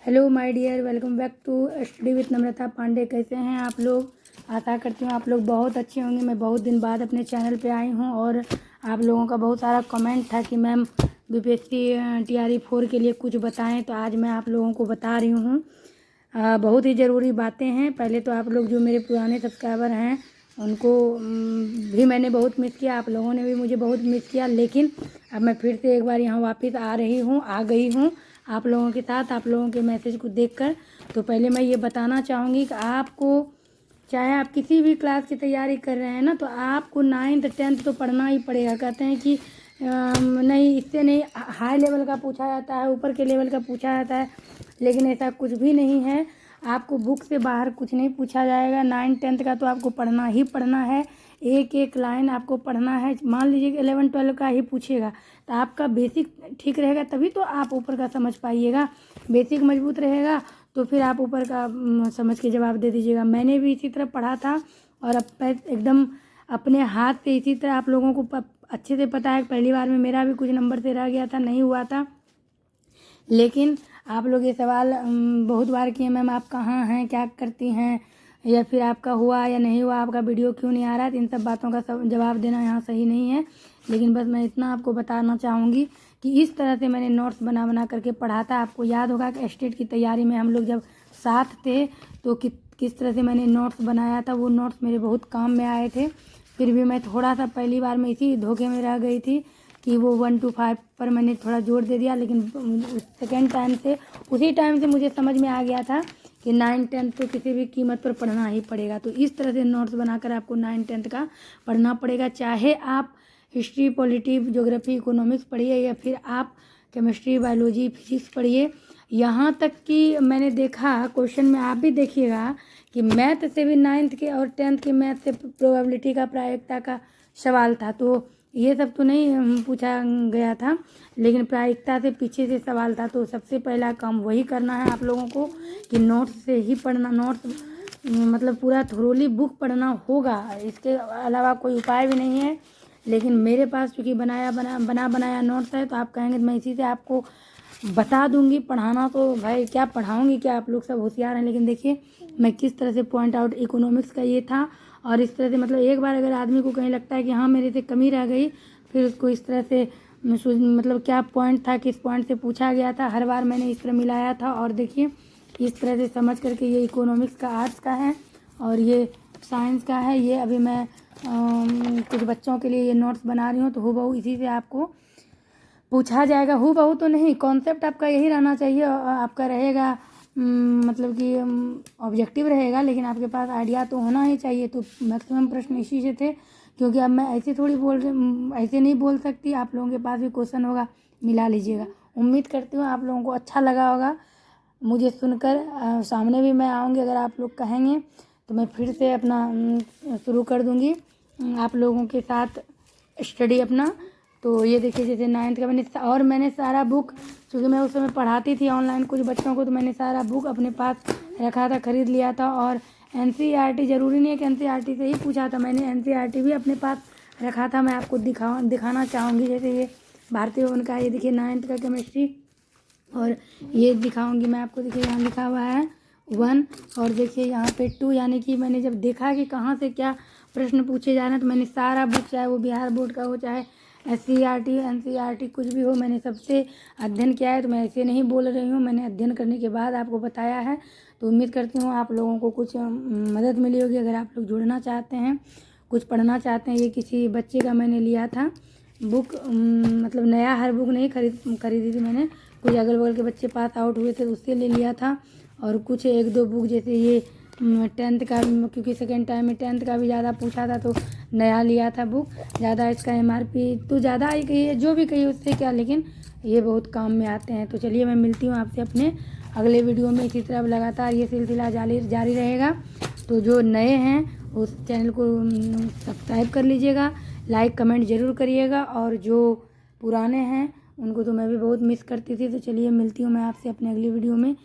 Hello my dear, welcome back to study with Namrata Pandey. कैसे हैं आप लोग? आशा करती हूँ आप लोग बहुत अच्छे होंगे। मैं बहुत दिन बाद अपने चैनल पे आई हूँ और आप लोगों का बहुत सारा कमेंट था कि मैम बीपीएससी TRE 4 के लिए कुछ बताएं, तो आज मैं आप लोगों को बता रही हूँ। बहुत ही ज़रूरी बातें हैं। पहले तो आप लोग जो मेरे पुराने सब्सक्राइबर हैं उनको भी मैंने बहुत मिस किया, आप लोगों ने भी मुझे बहुत मिस किया, लेकिन अब मैं फिर से एक बार यहाँ वापस आ गई हूँ आप लोगों के साथ, आप लोगों के मैसेज को देखकर। तो पहले मैं ये बताना चाहूँगी कि आपको चाहे आप किसी भी क्लास की तैयारी कर रहे हैं ना, तो आपको 9th 10th तो पढ़ना ही पड़ेगा। कहते हैं कि नहीं, इससे नहीं, हाई लेवल का पूछा जाता है, ऊपर के लेवल का पूछा जाता है, लेकिन ऐसा कुछ भी नहीं है। आपको बुक से बाहर कुछ नहीं पूछा जाएगा। 9th 10th का तो आपको पढ़ना ही पढ़ना है, एक एक लाइन आपको पढ़ना है। मान लीजिए कि 11 12 का ही पूछेगा, तो आपका बेसिक ठीक रहेगा तभी तो आप ऊपर का समझ पाइएगा। बेसिक मजबूत रहेगा तो फिर आप ऊपर का समझ के जवाब दे दीजिएगा। मैंने भी इसी तरह पढ़ा था और अब एकदम अपने हाथ से इसी तरह आप लोगों को अच्छे से पता है। पहली बार में मेरा भी कुछ नंबर से रह गया था, नहीं हुआ था, लेकिन आप लोग ये सवाल बहुत बार किए, मैम आप कहाँ हैं, क्या करती हैं, या फिर आपका हुआ या नहीं हुआ, आपका वीडियो क्यों नहीं आ रहा है। तो इन सब बातों का जवाब देना यहाँ सही नहीं है, लेकिन बस मैं इतना आपको बताना चाहूँगी कि इस तरह से मैंने नोट्स बना बना करके पढ़ा था। आपको याद होगा कि स्टेट की तैयारी में हम लोग जब साथ थे तो किस तरह से मैंने नोट्स बनाया था। वो नोट्स मेरे बहुत काम में आए थे। फिर भी मैं थोड़ा सा पहली बार में इसी धोखे में रह गई थी कि वो 1 to 5 पर मैंने थोड़ा जोर दे दिया, लेकिन सेकेंड टाइम से उसी टाइम से मुझे समझ में आ गया था कि 9th 10th तो किसी भी कीमत पर पढ़ना ही पड़ेगा। तो इस तरह से नोट्स बनाकर आपको 9th 10th का पढ़ना पड़ेगा, चाहे आप हिस्ट्री, पॉलिटी, ज्योग्राफी, इकोनॉमिक्स पढ़िए या फिर आप केमिस्ट्री, बायोलॉजी, फिजिक्स पढ़िए। यहाँ तक कि मैंने देखा क्वेश्चन में, आप भी देखिएगा कि मैथ से भी 9th के और 10th के मैथ से प्रोबेबिलिटी का, प्रायिकता का सवाल था। तो ये सब तो नहीं पूछा गया था, लेकिन प्रायिकता से पीछे से सवाल था। तो सबसे पहला काम वही करना है आप लोगों को कि नोट्स से ही पढ़ना, नोट्स मतलब पूरा थोरोली बुक पढ़ना होगा, इसके अलावा कोई उपाय भी नहीं है। लेकिन मेरे पास चूँकि बनाया नोट्स है, तो आप कहेंगे तो मैं इसी से आपको बता दूंगी। पढ़ाना तो भाई क्या पढ़ाऊंगी, क्या आप लोग सब होशियार हैं, लेकिन देखिए मैं किस तरह से पॉइंट आउट, इकोनॉमिक्स का ये था। और इस तरह से मतलब एक बार अगर आदमी को कहीं लगता है कि हाँ मेरे से कमी रह गई, फिर उसको इस तरह से मतलब क्या पॉइंट था, किस पॉइंट से पूछा गया था, हर बार मैंने इस तरह मिलाया था। और देखिए इस तरह से समझ करके, ये इकोनॉमिक्स का, आर्ट्स का है और ये साइंस का है। ये अभी मैं कुछ बच्चों के लिए ये नोट्स बना रही हूँ, तो हूबहू इसी से आपको पूछा जाएगा। हूबहू तो नहीं, कॉन्सेप्ट आपका यही रहना चाहिए, आपका रहेगा मतलब कि ऑब्जेक्टिव रहेगा, लेकिन आपके पास आइडिया तो होना ही चाहिए। तो मैक्सिमम प्रश्न इसी से थे, क्योंकि अब मैं ऐसे थोड़ी ऐसे नहीं बोल सकती। आप लोगों के पास भी क्वेश्चन होगा, मिला लीजिएगा। उम्मीद करती हूँ आप लोगों को अच्छा लगा होगा मुझे सुनकर। सामने भी मैं आऊँगी, अगर आप लोग कहेंगे तो मैं फिर से अपना शुरू कर दूँगी आप लोगों के साथ स्टडी अपना। तो ये देखिए जैसे 9th का मैंने सारा बुक, क्योंकि मैं उस समय पढ़ाती थी ऑनलाइन कुछ बच्चों को, तो मैंने सारा बुक अपने पास रखा था, ख़रीद लिया था। और NCERT ज़रूरी नहीं है कि NCERT से ही पूछा था, मैंने NCERT भी अपने पास रखा था। मैं आपको दिखाना चाहूँगी। जैसे ये भारतीय उनका, ये देखिए 9th का केमिस्ट्री, और ये दिखाऊंगी मैं आपको। देखिए यहाँ लिखा हुआ है 1, और देखिए यहाँ पे 2, यानी कि मैंने जब देखा कि कहाँ से क्या प्रश्न पूछे जा रहे हैं, तो मैंने सारा बुक, चाहे वो बिहार बोर्ड का हो, चाहे SCERT NCERT कुछ भी हो, मैंने सबसे अध्ययन किया है। तो मैं ऐसे नहीं बोल रही हूँ, मैंने अध्ययन करने के बाद आपको बताया है। तो उम्मीद करती हूँ आप लोगों को कुछ मदद मिली होगी। अगर आप लोग जुड़ना चाहते हैं, कुछ पढ़ना चाहते हैं, ये किसी बच्चे का मैंने लिया था बुक, मतलब नया हर बुक नहीं खरीदी थी मैंने, कुछ अगल बगल के बच्चे पास आउट हुए थे तो उससे ले लिया था। और कुछ 1 2 बुक, जैसे ये 10th का, क्योंकि सेकेंड टाइम में 10th का भी ज़्यादा पूछा था तो नया लिया था बुक। ज़्यादा इसका MRP तो ज़्यादा ही कही, जो भी कही उससे क्या, लेकिन ये बहुत काम में आते हैं। तो चलिए मैं मिलती हूँ आपसे अपने अगले वीडियो में। इसी तरह लगातार ये सिलसिला जारी रहेगा। तो जो नए हैं उस चैनल को सब्सक्राइब कर लीजिएगा, लाइक कमेंट ज़रूर करिएगा, और जो पुराने हैं उनको तो मैं भी बहुत मिस करती थी। तो चलिए मिलती हूँ मैं आपसे अपने अगली वीडियो में।